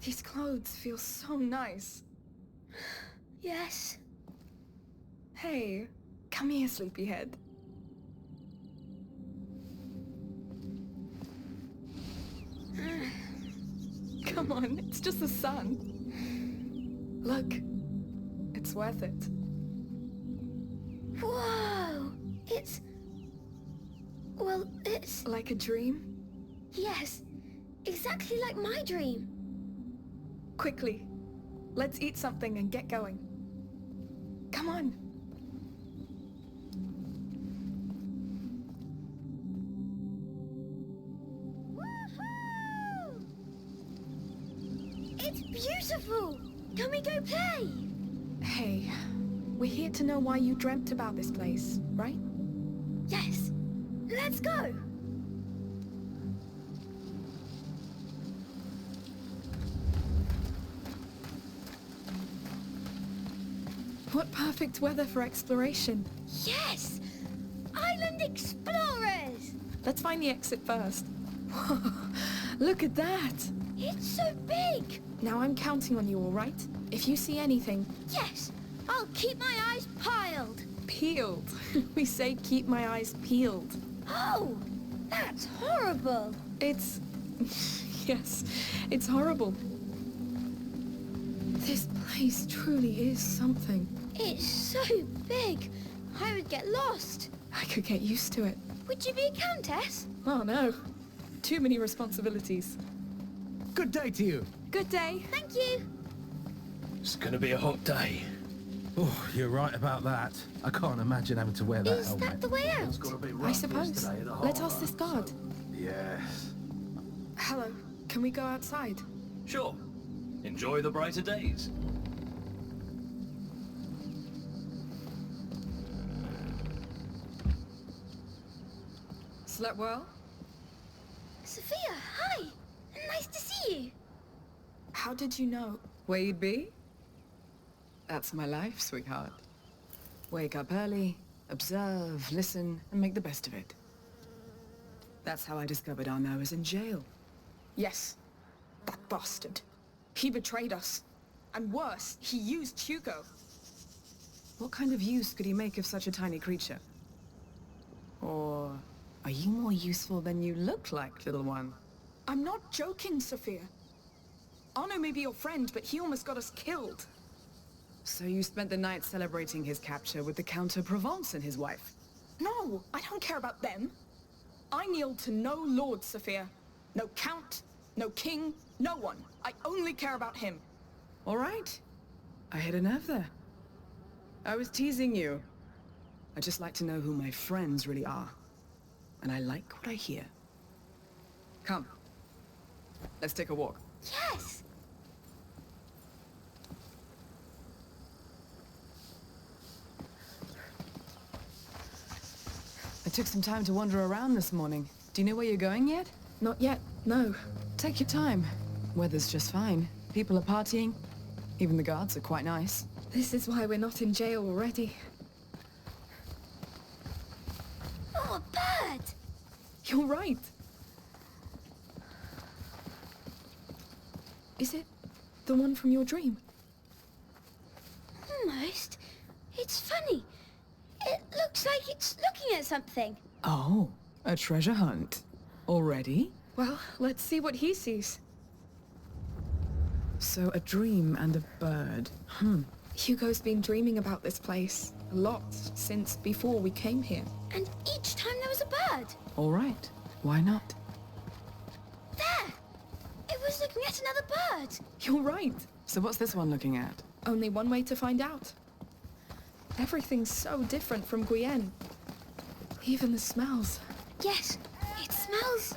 These clothes feel so nice. Yes. Hey, come here, sleepyhead. Come on, it's just the sun. Look, it's worth it. Whoa! It's... Well, it's... Like a dream? Yes, exactly like my dream. Quickly, let's eat something and get going. Come on. Woohoo! It's beautiful! Can we go play? Hey, we're here to know why you dreamt about this place, right? Yes, let's go! What perfect weather for exploration. Yes! Island explorers! Let's find the exit first. Look at that! It's so big! Now I'm counting on you, all right? If you see anything... Yes! I'll keep my eyes piled! Peeled. We say keep my eyes peeled. Oh! That's horrible! It's... yes, it's horrible. This place truly is something. It's so big, I would get lost. I could get used to it. Would you be a countess? Oh no. Too many responsibilities. Good day to you. Good day. Thank you. It's gonna be a hot day. Oh, you're right about that. I can't imagine having to wear that Is helmet. that the way out? It's gonna be I rough suppose. yesterday at the Let's harbour, ask this guard. so- Yes. Hello. Can we go outside? Sure. Enjoy the brighter days. Slept well? Sophia, hi! Nice to see you. How did you know where you'd be? That's my life, sweetheart. Wake up early, observe, listen, and make the best of it. That's how I discovered Arnaud was in jail. Yes, that bastard. He betrayed us. And worse, he used Hugo. What kind of use could he make of such a tiny creature? Or are you more useful than you look like, little one? I'm not joking, Sophia. Arnaud may be your friend, but he almost got us killed. So you spent the night celebrating his capture with the Count of Provence and his wife? No, I don't care about them. I kneel to no lord, Sophia. No count, no king, no one. I only care about him. All right. I hit a nerve there. I was teasing you. I just like to know who my friends really are. And I like what I hear. Come. Let's take a walk. Yes! I took some time to wander around this morning. Do you know where you're going yet? Not yet, no. Take your time. Weather's just fine. People are partying. Even the guards are quite nice. This is why we're not in jail already. Oh, a bird! You're right. Is it the one from your dream? Almost. It's funny. It looks like it's looking at something. Oh, a treasure hunt. Already? Well, let's see what he sees. So a dream and a bird. Hugo's been dreaming about this place a lot since before we came here. And each time there was a bird. All right. Why not? There! It was looking at another bird. You're right. So what's this one looking at? Only one way to find out. Everything's so different from Guyenne. Even the smells. Yes, it smells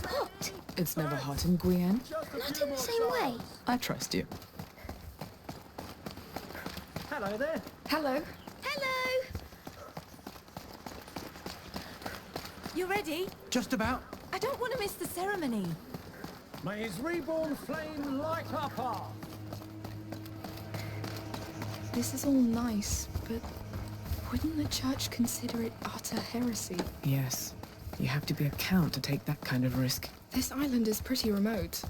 hot. It's never hot in Guyenne. Not in the same way. I trust you. Hello there. Hello. Hello! You ready? Just about. I don't want to miss the ceremony. May his reborn flame light our path. This is all nice, but wouldn't the church consider it utter heresy? Yes. You have to be a count to take that kind of risk. This island is pretty remote.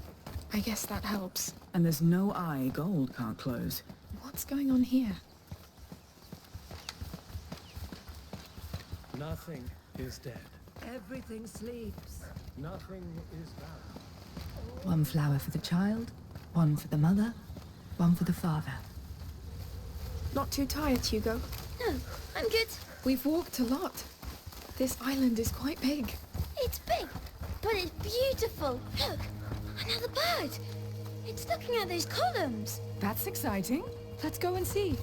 I guess that helps. And there's no eye gold can't close. What's going on here? Nothing is dead. Everything sleeps. Nothing is bad. One flower for the child, one for the mother, one for the father. Not too tired, Hugo? No, I'm good. We've walked a lot. This island is quite big. It's big, but it's beautiful. Look, another bird. It's looking at those columns. That's exciting. Let's go and see.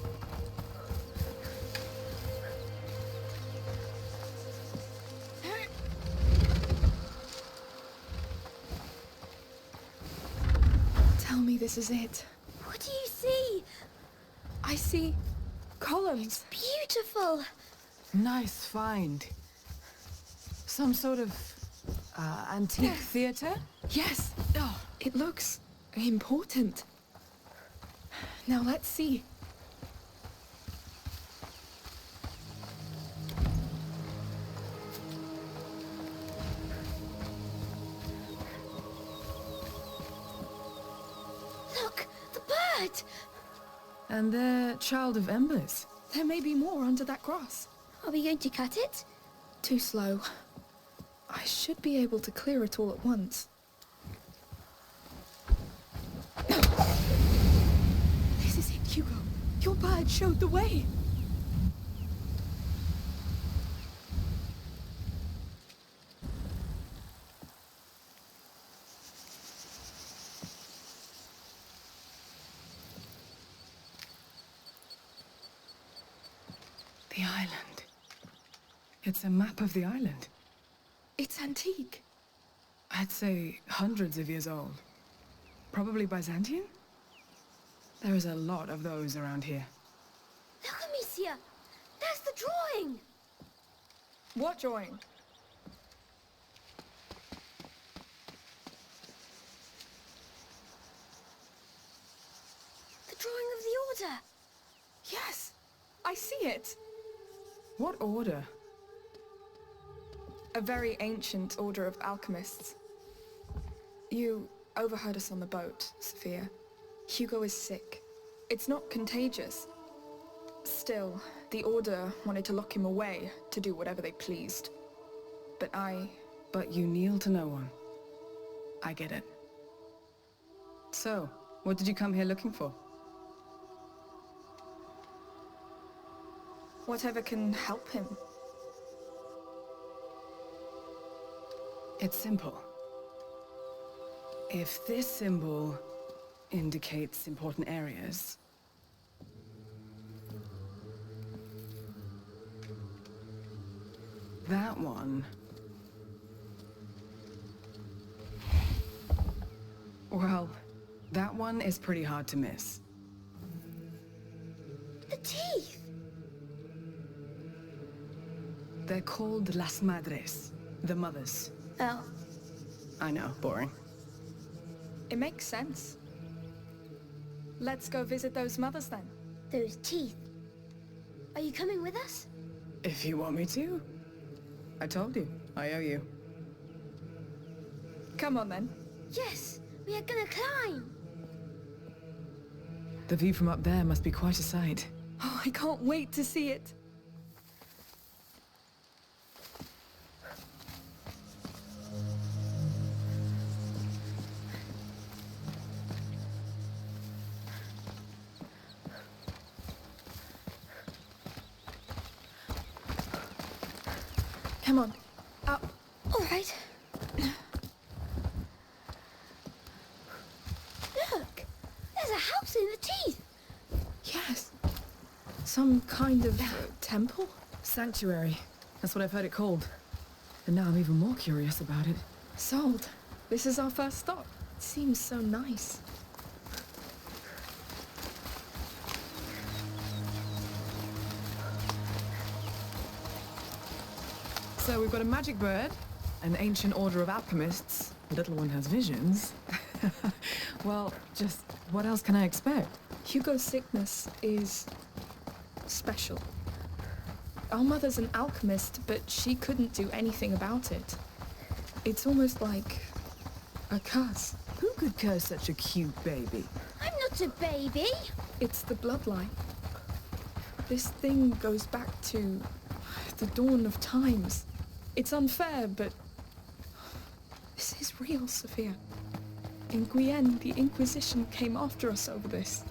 Tell me this is it. What do you see? I see columns. Beautiful. Nice find. Some sort of antique theater? Yes. Oh, it looks important. Now let's see. Look, the bird. And they're Child of Embers. There may be more under that grass. Are we going to cut it? Too slow. I should be able to clear it all at once. This is it, Hugo. Your bird showed the way. The island. It's a map of the island. It's antique. I'd say hundreds of years old. Probably Byzantine? There is a lot of those around here. Look, Amicia. There's the drawing. What drawing? The drawing of the order. Yes, I see it. What order? A very ancient order of alchemists. You overheard us on the boat, Sophia. Hugo is sick. It's not contagious. Still, the order wanted to lock him away to do whatever they pleased. But you kneel to no one. I get it. So, what did you come here looking for? Whatever can help him. It's simple. If this symbol indicates important areas, that one... Well, that one is pretty hard to miss. The teeth. They're called Las Madres, the mothers. Oh, I know, boring. It makes sense. Let's go visit those mothers then. those teeth. Are you coming with us? If you want me to. I told you, I owe you. Come on then. Yes, we are gonna climb. The view from up there must be quite a sight. Oh, I can't wait to see it. Come on, up. All right. Look, there's a house in the teeth. Yes. Some kind of temple? Sanctuary. That's what I've heard it called. And now I'm even more curious about it. Sold. This is our first stop. It seems so nice. So we've got a magic bird, an ancient order of alchemists. The little one has visions. Well, just what else can I expect? Hugo's sickness is special. Our mother's an alchemist, but she couldn't do anything about it. It's almost like a curse. Who could curse such a cute baby? I'm not a baby. It's the bloodline. This thing goes back to the dawn of times. It's unfair, but this is real, Sophia. In Guyenne, the Inquisition came after us over this.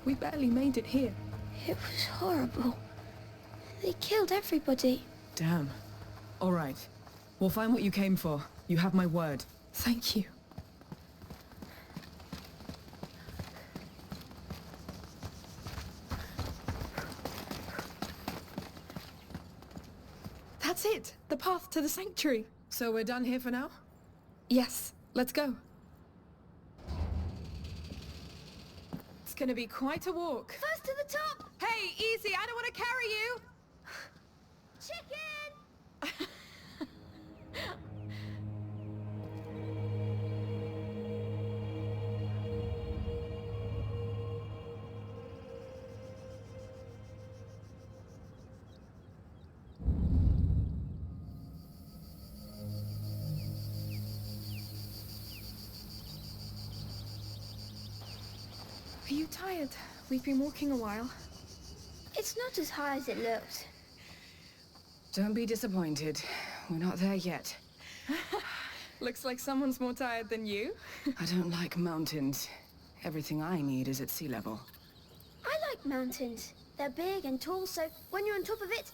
We barely made it here. It was horrible. They killed everybody. Damn. All right. We'll find what you came for. You have my word. Thank you. That's it! The path to the sanctuary! So we're done here for now? Yes, let's go. It's gonna be quite a walk. First to the top! Hey, easy! I don't want to carry you! Chicken! Are you tired? We've been walking a while. It's not as high as it looks. Don't be disappointed. We're not there yet. Looks like someone's more tired than you. I don't like mountains. Everything I need is at sea level. I like mountains. They're big and tall, so when you're on top of it,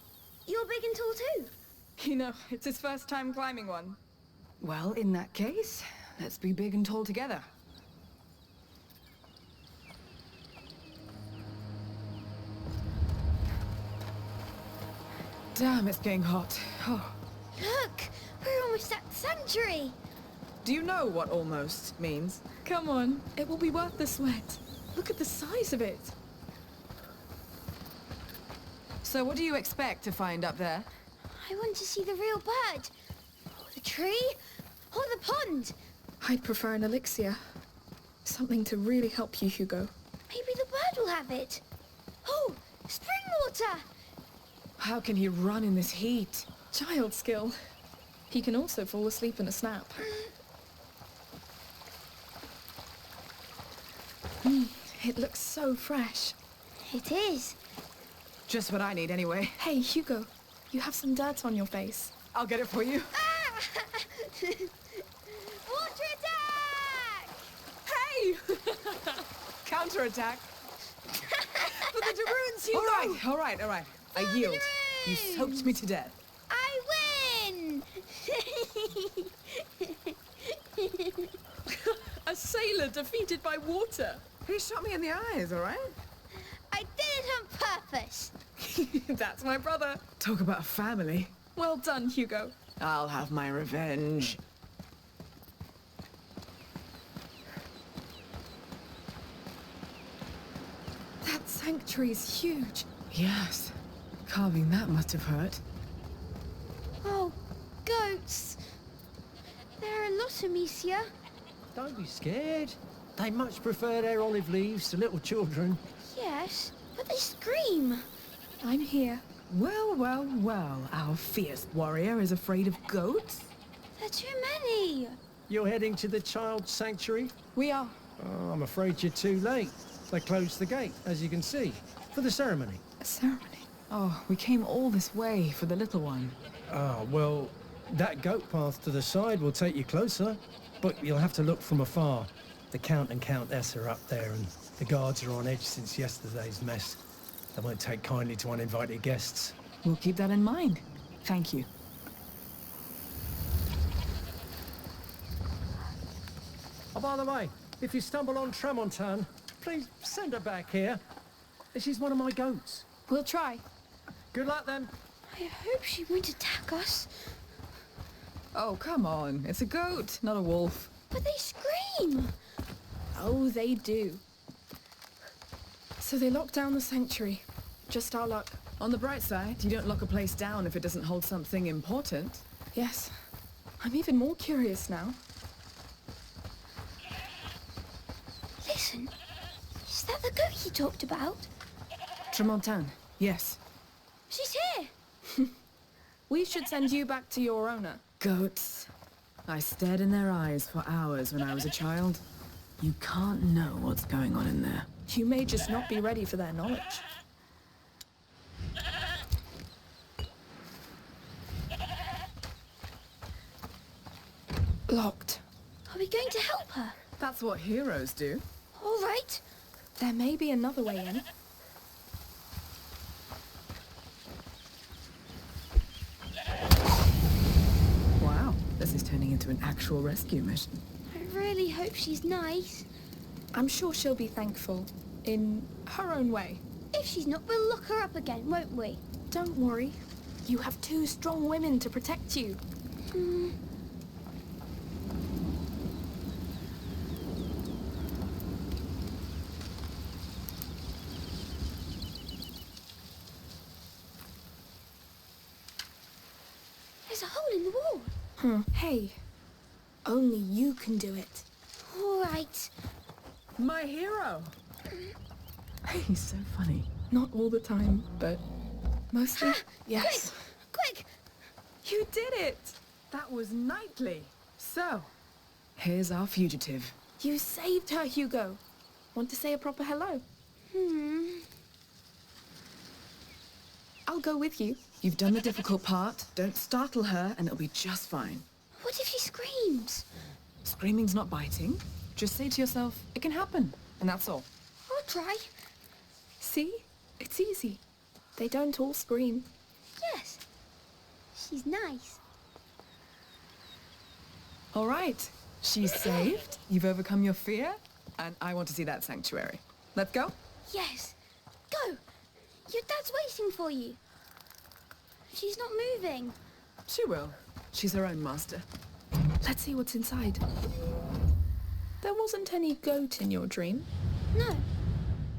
you're big and tall too. You know, it's his first time climbing one. Well, in that case, let's be big and tall together. Damn, it's getting hot. Oh. Look! We're almost at the sanctuary! Do you know what almost means? Come on, it will be worth the sweat. Look at the size of it. So what do you expect to find up there? I want to see the real bird. Or the tree. Or the pond. I'd prefer an elixir. Something to really help you, Hugo. Maybe the bird will have it. Oh! Spring water! How can he run in this heat? Child skill. He can also fall asleep in a snap. It looks so fresh. It is. Just what I need anyway. Hey, Hugo, you have some dirt on your face. I'll get it for you. Ah! Water attack! Hey! Counterattack. For the Daroons, Hugo! All right. I For the yield. You Daroons! soaked me to death. I win! A sailor defeated by water. He shot me in the eyes, all right? I did it on purpose. That's my brother. Talk about a family. Well done, Hugo. I'll have my revenge. That sanctuary's huge. Yes. Carving that must have hurt. Oh, goats. There are a lot, Amicia. Don't be scared. They much prefer their olive leaves to little children. Yes, but they scream. I'm here. Well, our fierce warrior is afraid of goats? There are too many. You're heading to the child sanctuary? We are. Oh, I'm afraid you're too late. They closed the gate, as you can see, for the ceremony. A ceremony. Oh, we came all this way for the little one. Ah, well, that goat path to the side will take you closer, but you'll have to look from afar. The Count and Countess are up there, and the guards are on edge since yesterday's mess. They won't take kindly to uninvited guests. We'll keep that in mind. Thank you. Oh, by the way, if you stumble on Tramontane, please send her back here. She's one of my goats. We'll try. Good luck then. I hope she won't attack us. Oh, come on. It's a goat, not a wolf. But they scream. Oh, they do. So they locked down the sanctuary. Just our luck. On the bright side, you don't lock a place down if it doesn't hold something important. Yes. I'm even more curious now. Listen. Is that the goat you talked about? Tramontane, yes. She's here. We should send you back to your owner. Goats. I stared in their eyes for hours when I was a child. You can't know what's going on in there. You may just not be ready for their knowledge. Locked. Are we going to help her? That's what heroes do. All right. There may be another way in. Wow, this is turning into an actual rescue mission. I really hope she's nice. I'm sure she'll be thankful, in her own way. If she's not, we'll lock her up again, won't we? Don't worry. You have two strong women to protect you. There's a hole in the wall. Hey, only you can do it. All right. My hero! He's so funny. Not all the time, but mostly, yes. Quick! You did it! That was knightly. So, here's our fugitive. You saved her, Hugo. Want to say a proper hello? I'll go with you. You've done the difficult part. Don't startle her and it'll be just fine. What if she screams? Screaming's not biting. Just say to yourself, it can happen. And that's all. I'll try. See? It's easy. They don't all scream. Yes. She's nice. All right. She's saved. You've overcome your fear. And I want to see that sanctuary. Let's go. Yes. Go. Your dad's waiting for you. She's not moving. She will. She's her own master. Let's see what's inside. There wasn't any goat in your dream. No.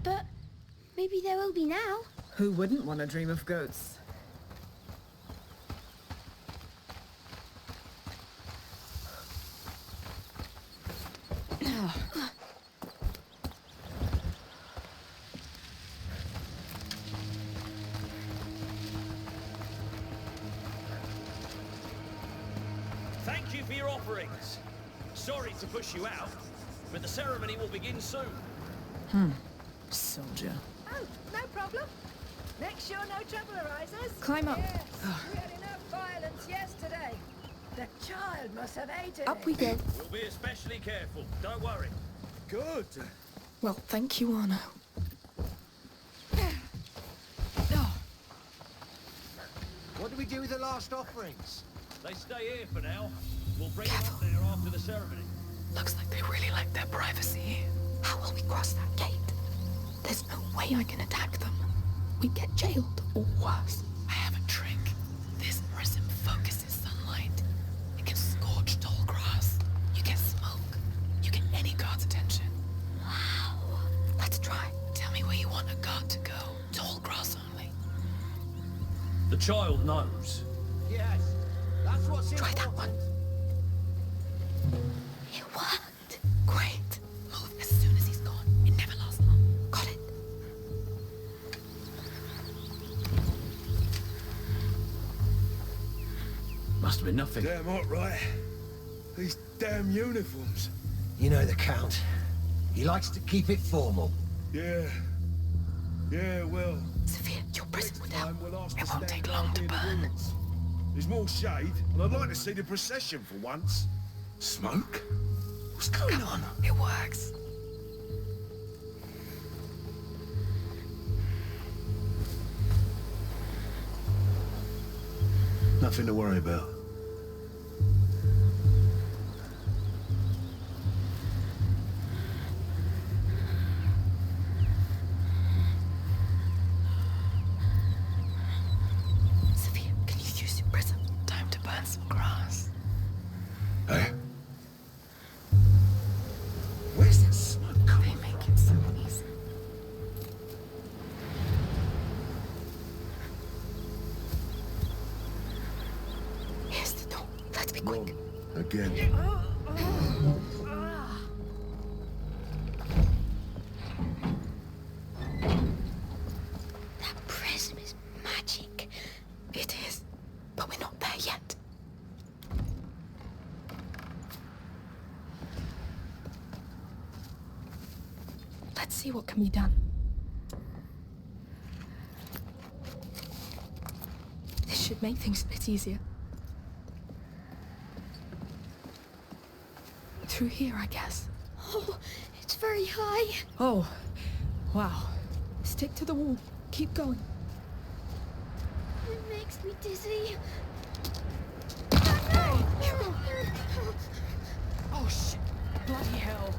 But maybe there will be now. Who wouldn't want to dream of goats? Thank you for your offerings. Sorry to push you out, but the ceremony will begin soon. Soldier. Oh, no problem. Make sure no trouble arises. Climb up. Yes, we had enough violence yesterday. The child must have hated Up it. we go. We'll be especially careful. Don't worry. Good. Well, thank you, Arno. What do we do with the last offerings? They stay here for now. We'll bring them up there after the ceremony. Looks like they really like their privacy here. How will we cross that gate? There's no way I can attack them. We'd get jailed, or worse. I have a trick. This prism focuses sunlight. It can scorch tall grass. You get smoke. You get any guard's attention. Wow. Let's try. Tell me where you want a guard to go. Tall grass only. The child knows. Yes, that's what's Try that important. one. It worked. Great. Move as soon as he's gone. It never lasts long. Got it. Must have been nothing. Damn hot, right? These damn uniforms. You know the Count. He likes to keep it formal. Yeah. Yeah, well, Sophia, your prism would help. time we'll ask It to won't stand take long round to near the burn. ruins. There's more shade, and I'd like to see the procession for once. Smoke? What's going on? It works. Nothing to worry about. Sophia, can you use your prism? Time to burn some grass. Hey? Where's that smoke They coming make it so easy. Here's the door. Let's be quick. Again. That prism is magic. It is, but we're not there yet. see what can be done. This should make things a bit easier. Through here, I guess. Oh, it's very high. Oh, wow. Stick to the wall. Keep going. It makes me dizzy. Hugo! Oh, shit. Bloody hell.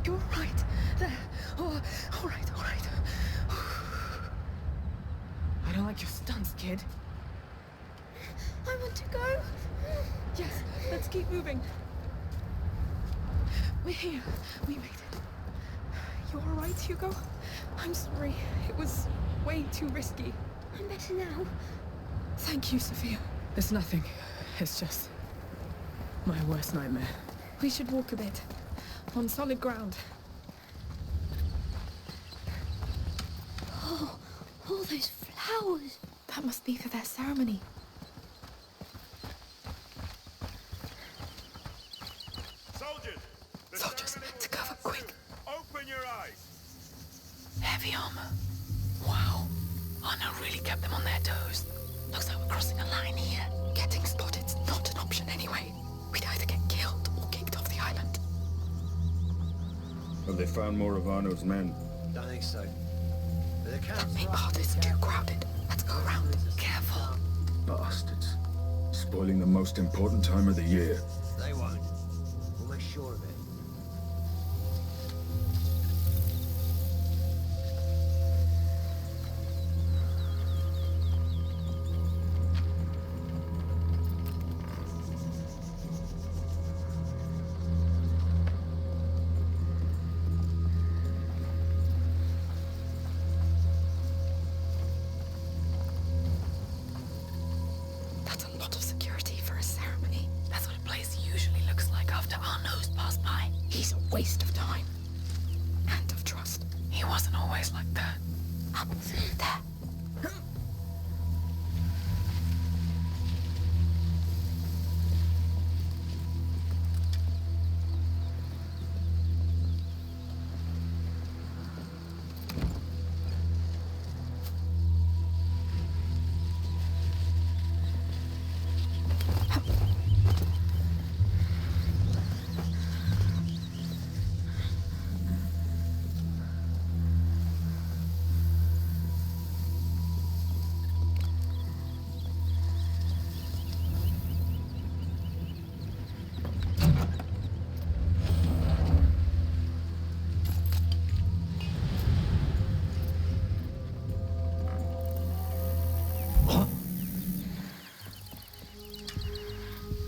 You're right. There. Oh, all right. I don't like your stunts, kid. I want to go. Yes, let's keep moving. We're here. We made it. You all right, Hugo? I'm sorry. It was way too risky. I'm better now. Thank you, Sophia. It's nothing. It's just my worst nightmare. We should walk a bit. On solid ground. Oh, all those flowers. That must be for their ceremony. Soldiers! The Soldiers, ceremony to will cover, start quick. soon. Open your eyes. Heavy armor. Wow. Anna really kept them on their toes. Looks like we're crossing a line here. Getting spotted's not an option anyway. We'd either get killed or kicked off the island. Have they found more of Arno's men? Don't think so. But the count's Main right. path is too crowded. Let's go around. Careful. Bastards. Spoiling the most important time of the year. They won't. We'll make sure of it. That's a lot of security for a ceremony. That's what a place usually looks like after Arno's passed by. He's a waste of time. And of trust. He wasn't always like that. Up there.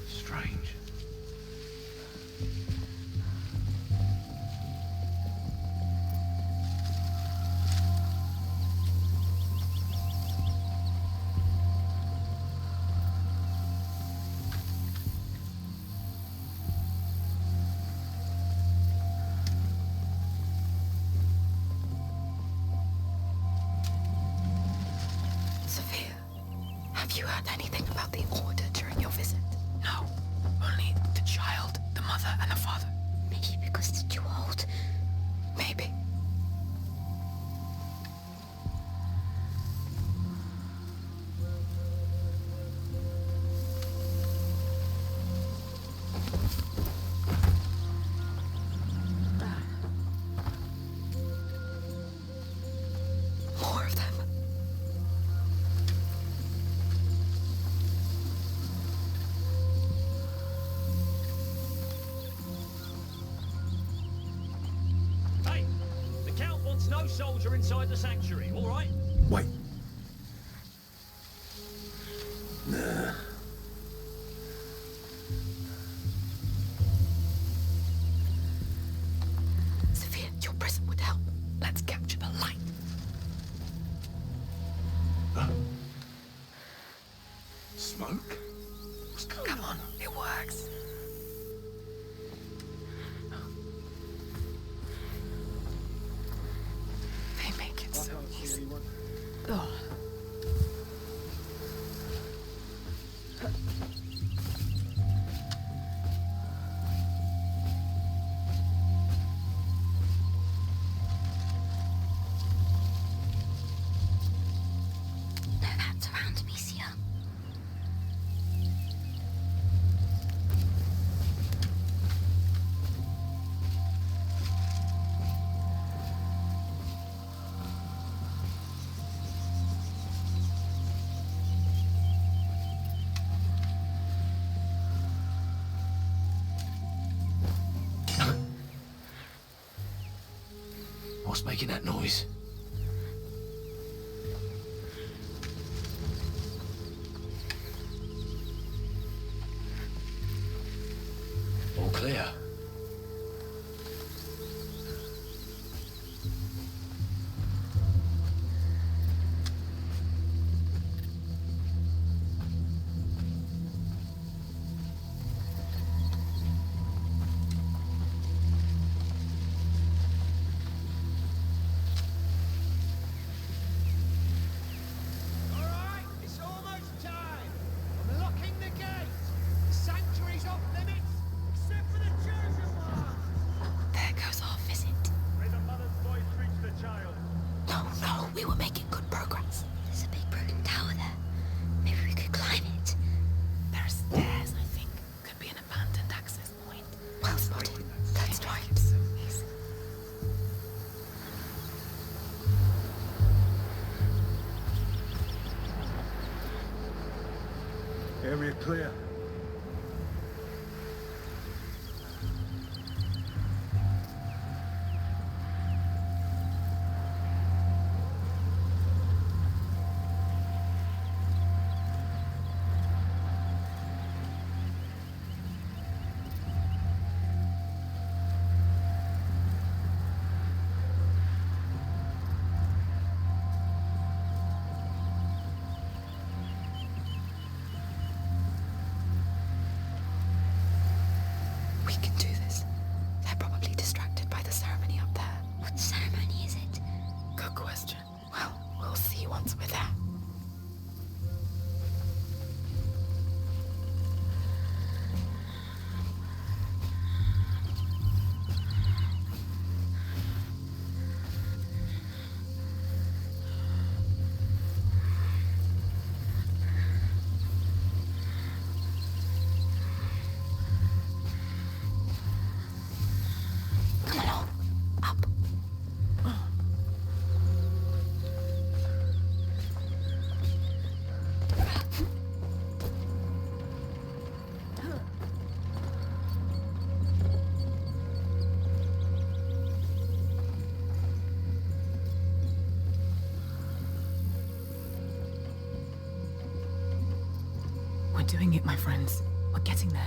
Strange. Sophia, have you heard anything about the Order during your visit? No. Only the child, the mother, and the father. Maybe because it's too old. Maybe. More of them. Hey, the Count wants no soldier inside the sanctuary, all right? Wait. Nah. Sophia, your present would help. Let's capture the light. Smoke? What's going Come on, it works. They make it so easy. Oh. What's making that noise? All clear. Area clear. We can do this. They're probably distracted by the ceremony up there. What ceremony is it? Good question. Well, we'll see once we're there. We're doing it, my friends. We're getting there.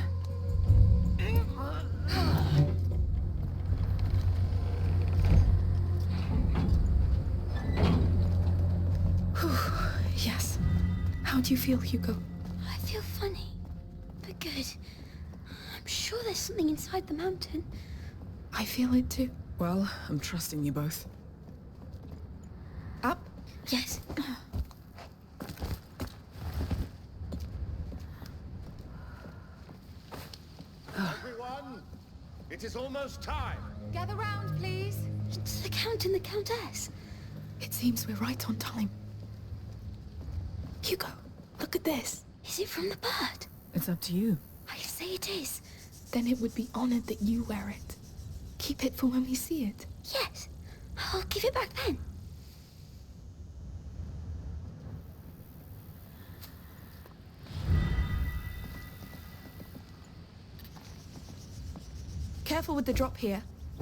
Yes. How do you feel, Hugo? I feel funny, but good. I'm sure there's something inside the mountain. I feel it too. Well, I'm trusting you both. Up? Yes. Everyone, it is almost time. Gather round, please. It's the Count and the Countess. It seems we're right on time. Hugo, look at this. Is it from the bird? It's up to you. I say it is. Then it would be honored that you wear it. Keep it for when we see it. Yes. I'll give it back then. Careful with the drop here.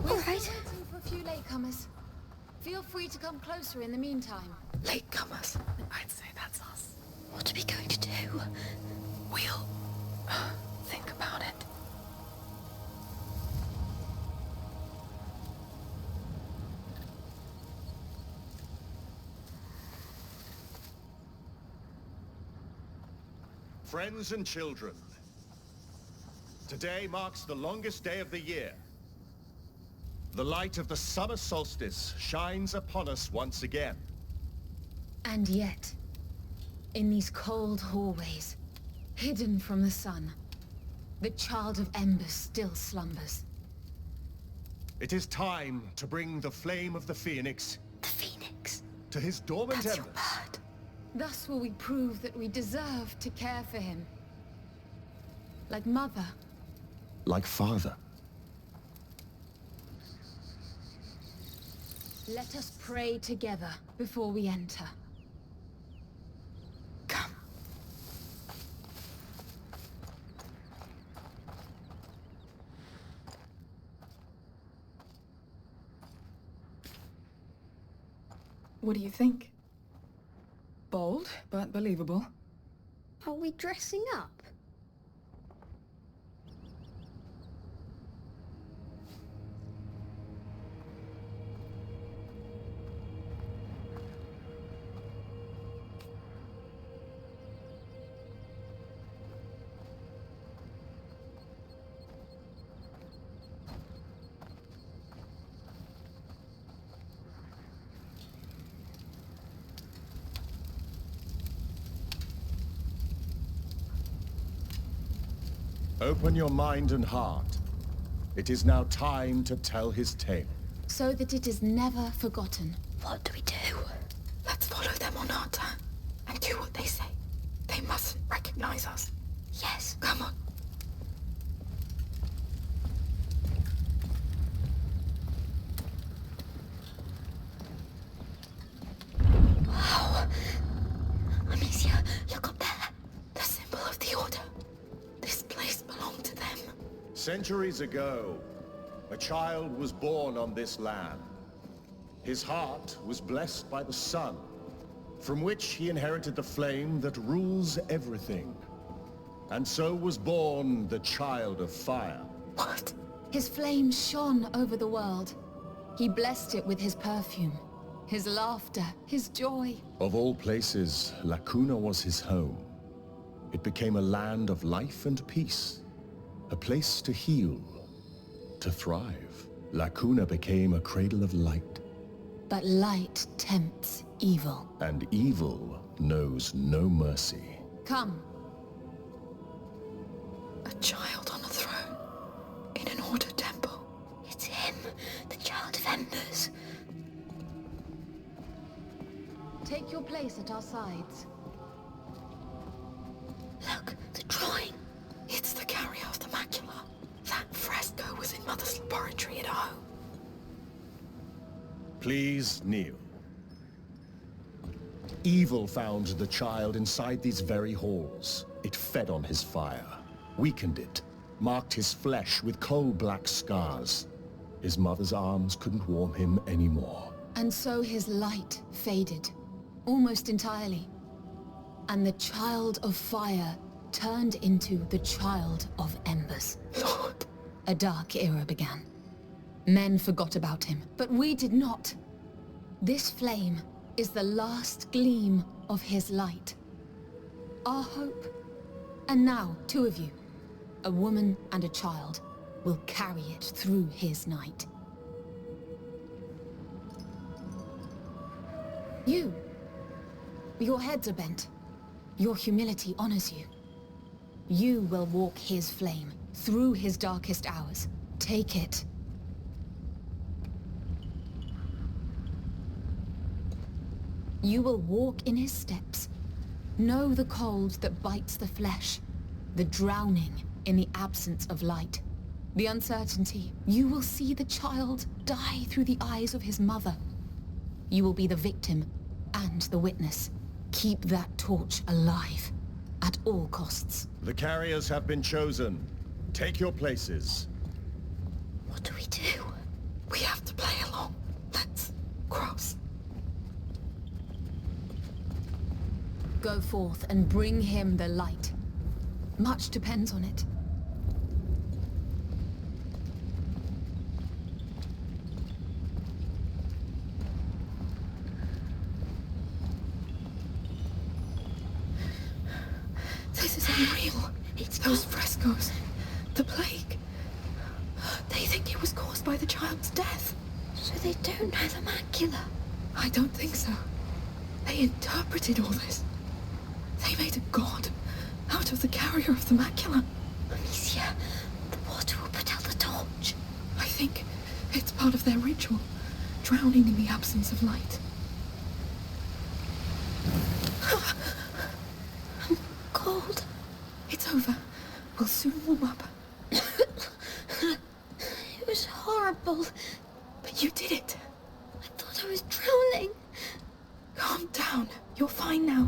All right. Waiting for a few latecomers. Feel free to come closer in the meantime. Latecomers. I'd say that's us. What are we going to do? We'll think about it. Friends and children, today marks the longest day of the year. The light of the summer solstice shines upon us once again. And yet, in these cold hallways, hidden from the sun, the child of embers still slumbers. It is time to bring the flame of the Phoenix The Phoenix. to his dormant That's your embers. bird. Thus will we prove that we deserve to care for him. Like mother. Like father. Let us pray together before we enter. Come. What do you think? Bold, but believable. Are we dressing up? Open your mind and heart. It is now time to tell his tale. So that it is never forgotten. What do we do? Let's follow them on our turn and do what they say. They mustn't recognize us. Yes. Come on. Wow. Amicia, look up there. The symbol of the Order. This place belonged to them. Centuries ago, a child was born on this land. His heart was blessed by the sun, from which he inherited the flame that rules everything. And so was born the Child of Fire. What? His flame shone over the world. He blessed it with his perfume, his laughter, his joy. Of all places, La Cuna was his home. It became a land of life and peace, a place to heal, to thrive. La Cuna became a cradle of light. But light tempts evil. And evil knows no mercy. Come. A child on a throne, in an Order temple. It's him, the Child of Embers. Take your place at our sides. Look, the drawing. It's the carrier of the Macula. That fresco was in Mother's laboratory at home. Please kneel. Evil found the child inside these very halls. It fed on his fire, weakened it, marked his flesh with coal-black scars. His mother's arms couldn't warm him anymore. And so his light faded, almost entirely. And the Child of Fire turned into the Child of Embers. Lord. A dark era began. Men forgot about him, but we did not. This flame is the last gleam of his light. Our hope. And now, two of you, a woman and a child, will carry it through his night. You. Your heads are bent. Your humility honors you. You will walk his flame through his darkest hours. Take it. You will walk in his steps. Know the cold that bites the flesh. The drowning in the absence of light. The uncertainty. You will see the child die through the eyes of his mother. You will be the victim and the witness. Keep that torch alive at all costs. The carriers have been chosen. Take your places. What do we do? We have to play along. Let's cross. Go forth and bring him the light. Much depends on it. This is unreal. It's Those frescoes. The plague. They think it was caused by the child's death. So they don't know the Macula. I don't think so. They interpreted all this. They made a god out of the carrier of the Macula. Amicia, the water will put out the torch. I think it's part of their ritual, drowning in the absence of light. I'm cold. It's over. We'll soon warm up. It was horrible. But you did it. I thought I was drowning. Calm down. You're fine now.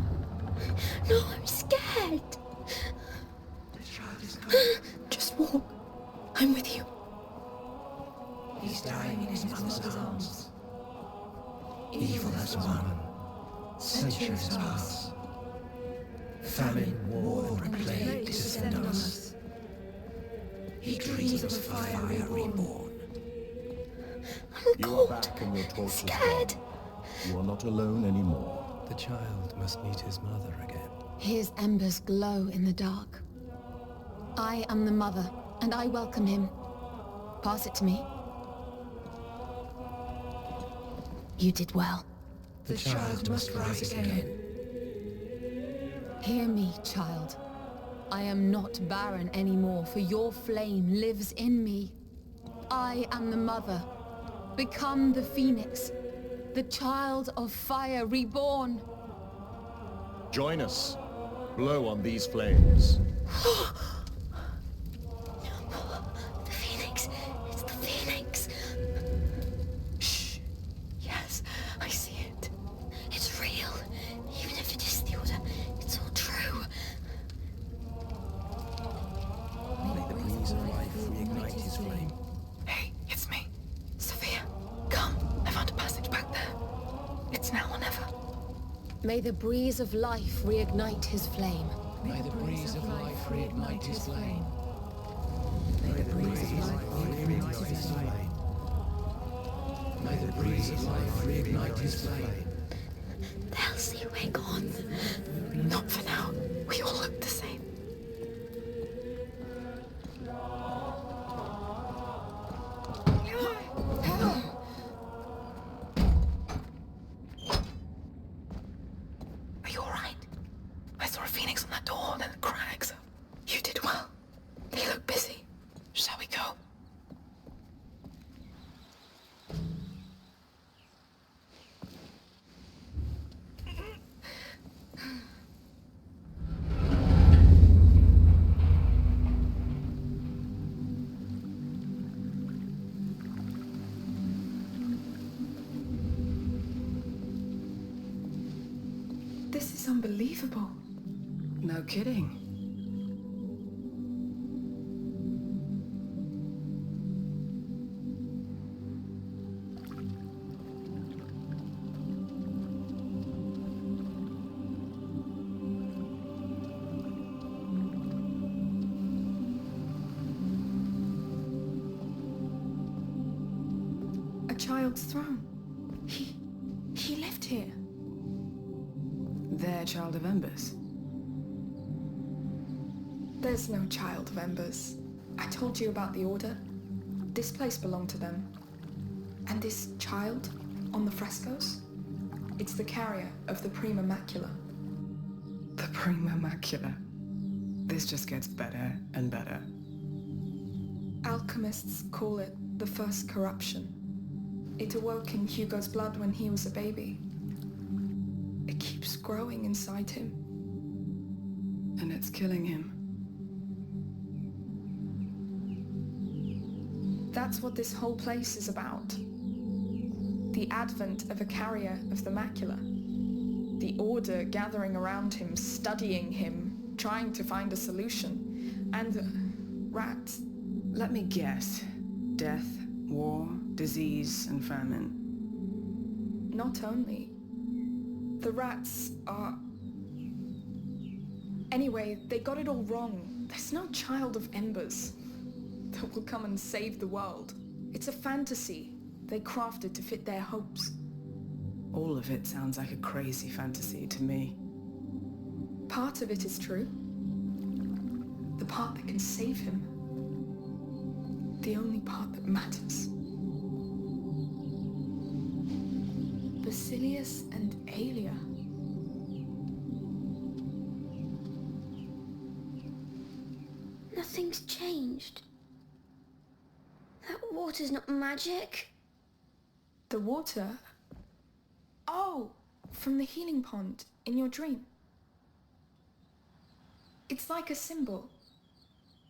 No, I'm scared. Just walk. I'm with you. He's dying in his mother's arms. Evil has won. He dreams of a fire reborn. I'm You are cold. back and your torch is Scared. gone. You are not alone anymore. The child must meet his mother again. His embers glow in the dark. I am the mother, and I welcome him. Pass it to me. You did well. The child must rise again. Hear me, child. I am not barren anymore, for your flame lives in me. I am the mother. Become the phoenix, the child of fire reborn. Join us. Blow on these flames. The phoenix. It's the phoenix. Shh. Yes, I see it. It's real. Even if it is the order, it's all true. May the breeze of life reignite his flame. Hey, it's me. Sophia, come. I found a passage back there. It's now or never. May the breeze of life reignite his flame. May the breeze of life reignite his flame. May the breeze of life reignite his flame. May the breeze of life reignite his flame. They'll see we're gone. Not for now. We all look the same. Are you alright? I saw a phoenix on that door, then the crags. You did well. They look busy. Shall we go? This is unbelievable. No kidding. A child's throne. He lived here. Their child of embers. There's no child of embers. I told you about the Order. This place belonged to them. And this child on the frescoes? It's the carrier of the Prima Macula. The Prima Macula. This just gets better and better. Alchemists call it the first corruption. It awoke in Hugo's blood when he was a baby. It keeps growing inside him. And it's killing him. That's what this whole place is about. The advent of a carrier of the macula. The Order gathering around him, studying him, trying to find a solution. And rats. Let me guess. Death, war, disease, and famine. Not only. The rats are... Anyway, they got it all wrong. There's no child of embers that will come and save the world. It's a fantasy they crafted to fit their hopes. All of it sounds like a crazy fantasy to me. Part of it is true. The part that can save him. The only part that matters. Basilius and Aelia. Nothing's changed. That water's not magic. The water? Oh, from the healing pond in your dream. It's like a symbol.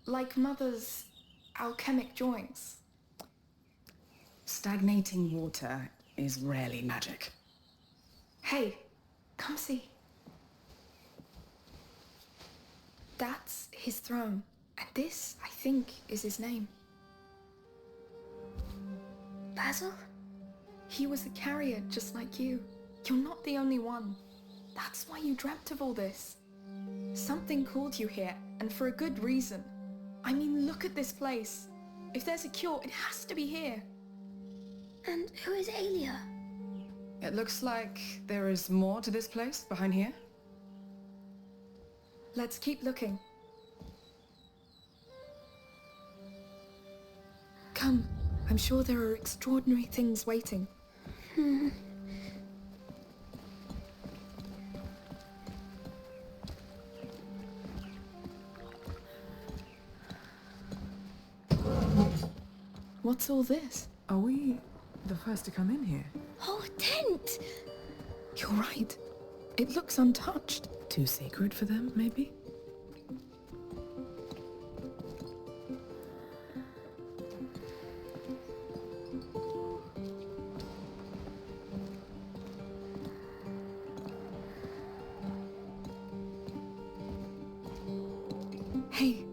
Like Mother's alchemic drawings. Stagnating water is rarely magic. Hey, come see. That's his throne. And this, I think, is his name. Basil? He was a carrier just like you. You're not the only one. That's why you dreamt of all this. Something called you here, and for a good reason. I mean, look at this place. If there's a cure, it has to be here. And who is Alia? It looks like there is more to this place behind here. Let's keep looking. Come, I'm sure there are extraordinary things waiting. What's all this? Are we the first to come in here? Oh, a tent! You're right. It looks untouched. Too sacred for them, maybe? Hey,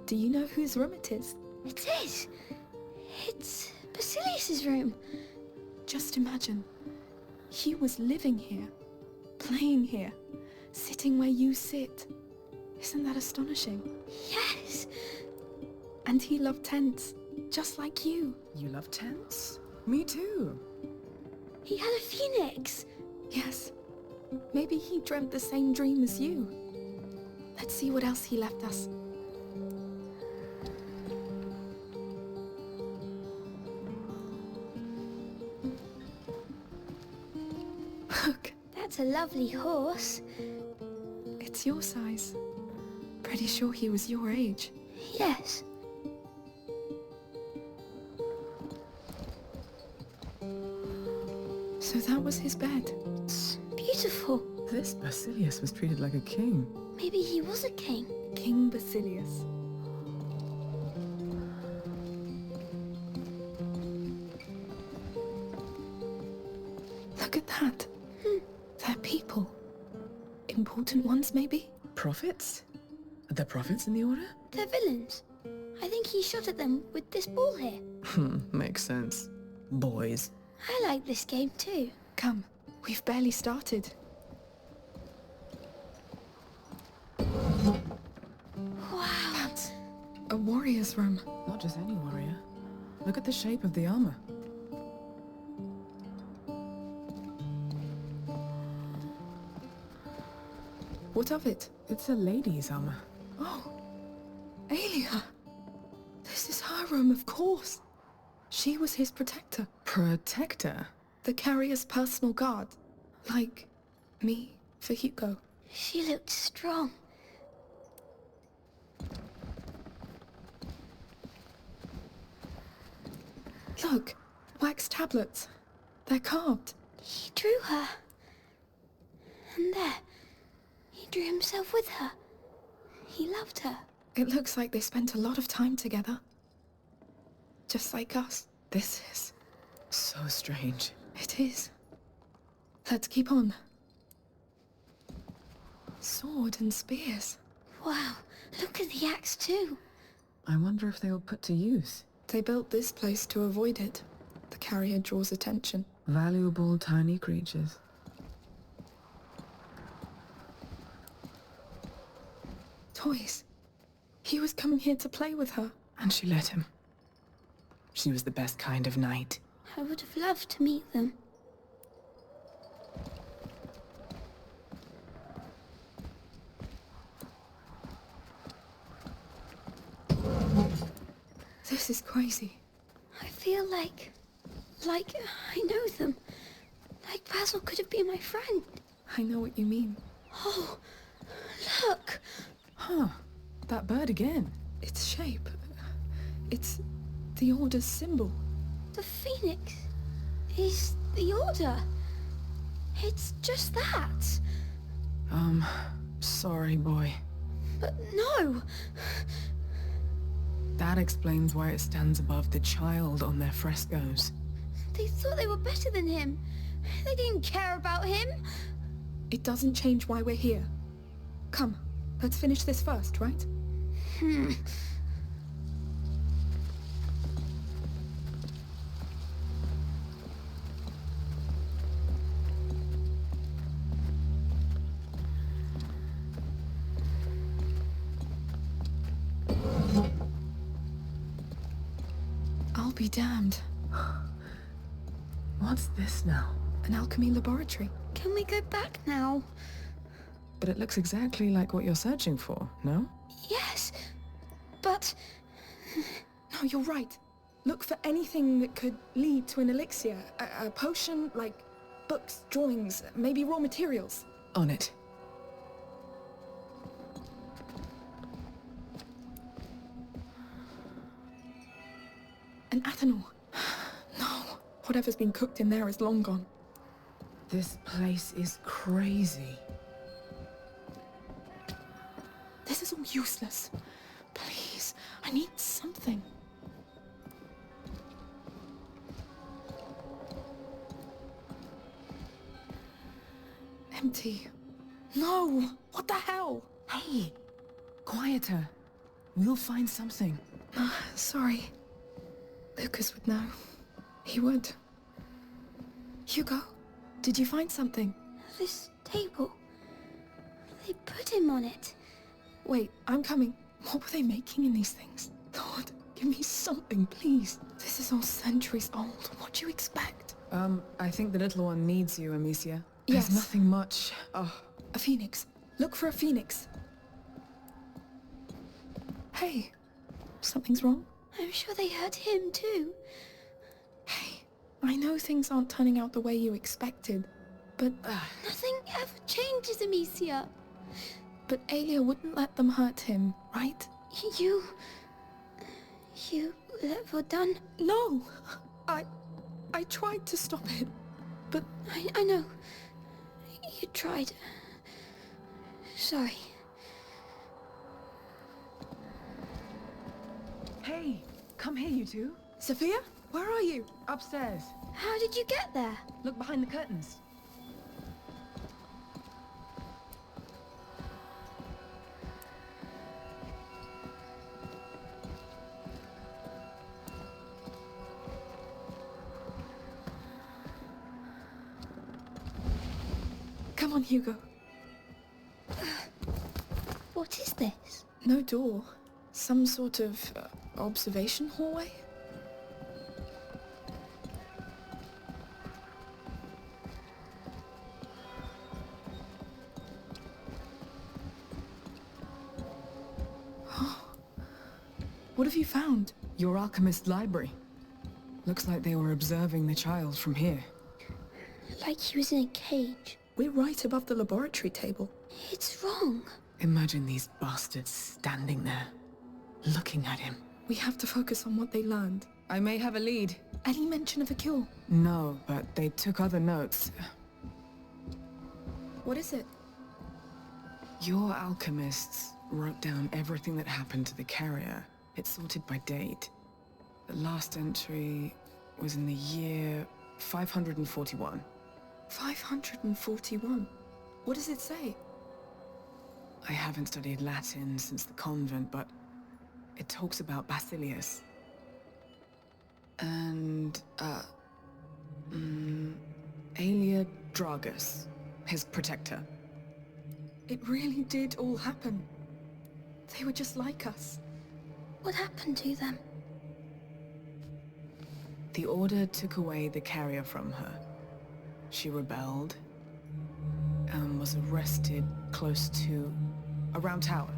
do you know whose room it is? It is! It's Basilius's room. Just imagine. He was living here, playing here, sitting where you sit. Isn't that astonishing? Yes! And he loved tents, just like you. You love tents? Me too. He had a phoenix. Yes. Maybe he dreamt the same dream as you. Let's see what else he left us. Look. That's a lovely horse. It's your size. Pretty sure he was your age. Yes. So that was his bed. It's beautiful. This Basilius was treated like a king. Maybe he was a king. King Basilius. Look at that. They're people. Important ones, maybe? Prophets? Are there prophets in the Order? They're villains. I think he shot at them with this ball here. Makes sense. Boys. I like this game too. Come, we've barely started. Wow. That's a warrior's room. Not just any warrior. Look at the shape of the armor. What of it? It's a lady's armor. Oh, Alia. This is her room, of course. She was his protector. Protector? The carrier's personal guard. Like me for Hugo. She looked strong. Look, wax tablets. They're carved. He drew her. And there, he drew himself with her. He loved her. It looks like they spent a lot of time together. Just like us. This is so strange. It is. Let's keep on. Sword and spears. Wow, look at the axe too. I wonder if they were put to use. They built this place to avoid it. The carrier draws attention. Valuable tiny creatures. Toys. He was coming here to play with her. And she let him. She was the best kind of knight. I would have loved to meet them. This is crazy. I feel like I know them. Like Basil could have been my friend. I know what you mean. Oh, look! Huh. That bird again. Its shape. It's the Order's symbol. The phoenix is the Order. It's just that. Sorry, boy. But no! That explains why it stands above the child on their frescoes. They thought they were better than him. They didn't care about him. It doesn't change why we're here. Come, let's finish this first, right? be damned. What's this now? An alchemy laboratory. Can we go back now? But it looks exactly like what you're searching for, no? Yes, but... No, you're right. Look for anything that could lead to an elixir. A potion, like books, drawings, maybe raw materials. On it. An athanol. No. Whatever's been cooked in there is long gone. This place is crazy. This is all useless. Please, I need something. Empty. No! What the hell? Hey, quieter. We'll find something. Sorry. Lucas would know. He would. Hugo, did you find something? This table. They put him on it. Wait, I'm coming. What were they making in these things? Lord, give me something, please. This is all centuries old. What do you expect? I think the little one needs you, Amicia. Yes. There's nothing much. Oh. A phoenix. Look for a phoenix. Hey, something's wrong? I'm sure they hurt him too. Hey, I know things aren't turning out the way you expected, but... Nothing ever changes, Amicia. But Alia wouldn't let them hurt him, right? You let her done? No! I tried to stop it, but... I know. You tried. Sorry. Hey, come here, you two. Sophia? Where are you? Upstairs. How did you get there? Look behind the curtains. Come on, Hugo. What is this? No door. Some sort of observation hallway? What have you found? Your alchemist library. Looks like they were observing the child from here. Like he was in a cage. We're right above the laboratory table. It's wrong. Imagine these bastards standing there, looking at him. We have to focus on what they learned. I may have a lead. Any mention of a cure? No, but they took other notes. What is it? Your alchemists wrote down everything that happened to the carrier. It's sorted by date. The last entry was in the year 541. 541? What does it say? I haven't studied Latin since the convent, but it talks about Basilius. And, Alia Dragus, his protector. It really did all happen. They were just like us. What happened to them? The Order took away the carrier from her. She rebelled and was arrested close to a round tower.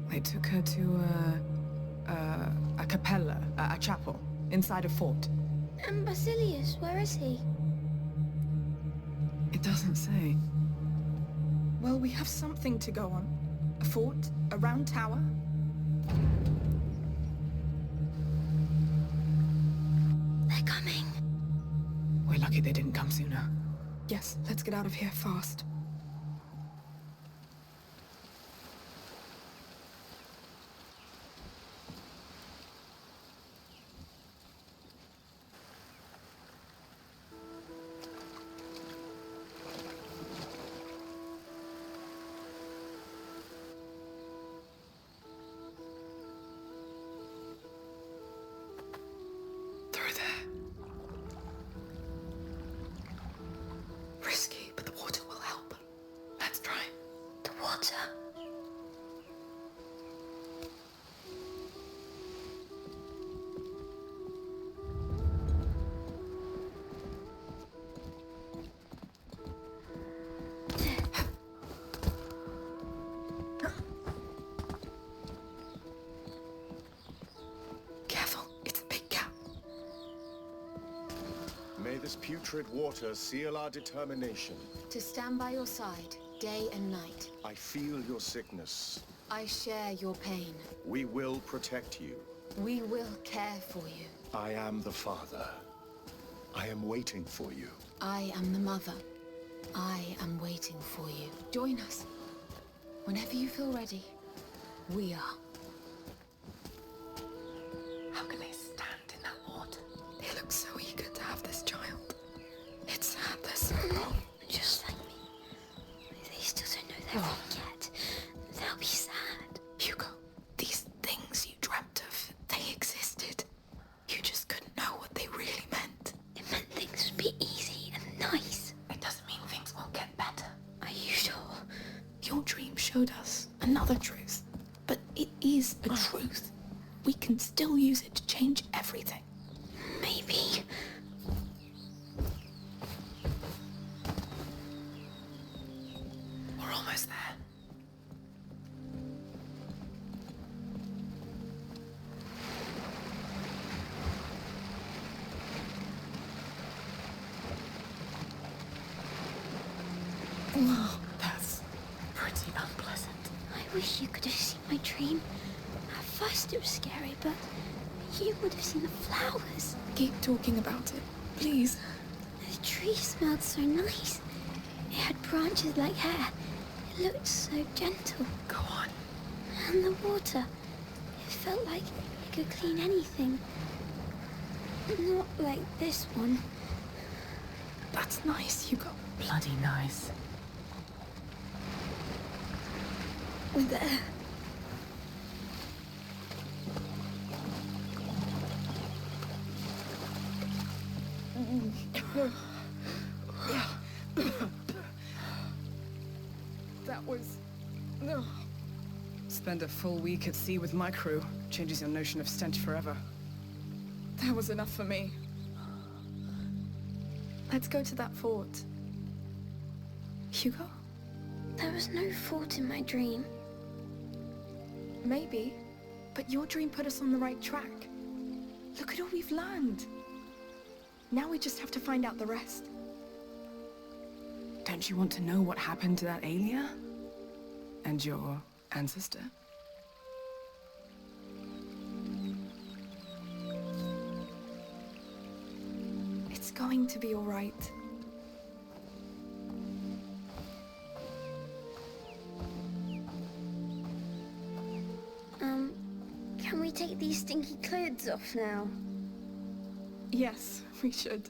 They took her to a capella, a chapel, inside a fort. And Basilius, where is he? It doesn't say. Well, we have something to go on. A fort, a round tower. They're coming. We're lucky they didn't come sooner. Yes, let's get out of here fast. Through there. Risky, but the water will help. this putrid water seal our determination. To stand by your side, day and night. I feel your sickness. I share your pain. We will protect you. We will care for you. I am the father. I am waiting for you. I am the mother. I am waiting for you. Join us. Whenever you feel ready, we are. How can they stand in that water? They look so eager to have this child. It's sad they're so wrong. Just like me. They still don't know they're wrong yet. They'll be sad. Hugo, these things you dreamt of, they existed. You just couldn't know what they really meant. It meant things would be easy and nice. It doesn't mean things won't get better. Are you sure? Your dream showed us another truth. But it is a truth. We can still use it to change everything. Maybe. We're almost there. Wow, that's pretty unpleasant. I wish you could have seen my dream. At first it was scary, but you would have seen the flowers. Keep talking about it, please. The tree smelled so nice. It had branches like hair. It looked so gentle. Go on. And the water. It felt like it could clean anything. Not like this one. That's nice, Hugo. Bloody nice. There. That was... Spend a full week at sea with my crew. Changes your notion of stench forever. That was enough for me. Let's go to that fort. Hugo? There was no fort in my dream. Maybe, but your dream put us on the right track. Look at all we've learned. Now we just have to find out the rest. Don't you want to know what happened to that Alia? And your ancestor? It's going to be all right. Can we take these stinky clothes off now? Yes, we should.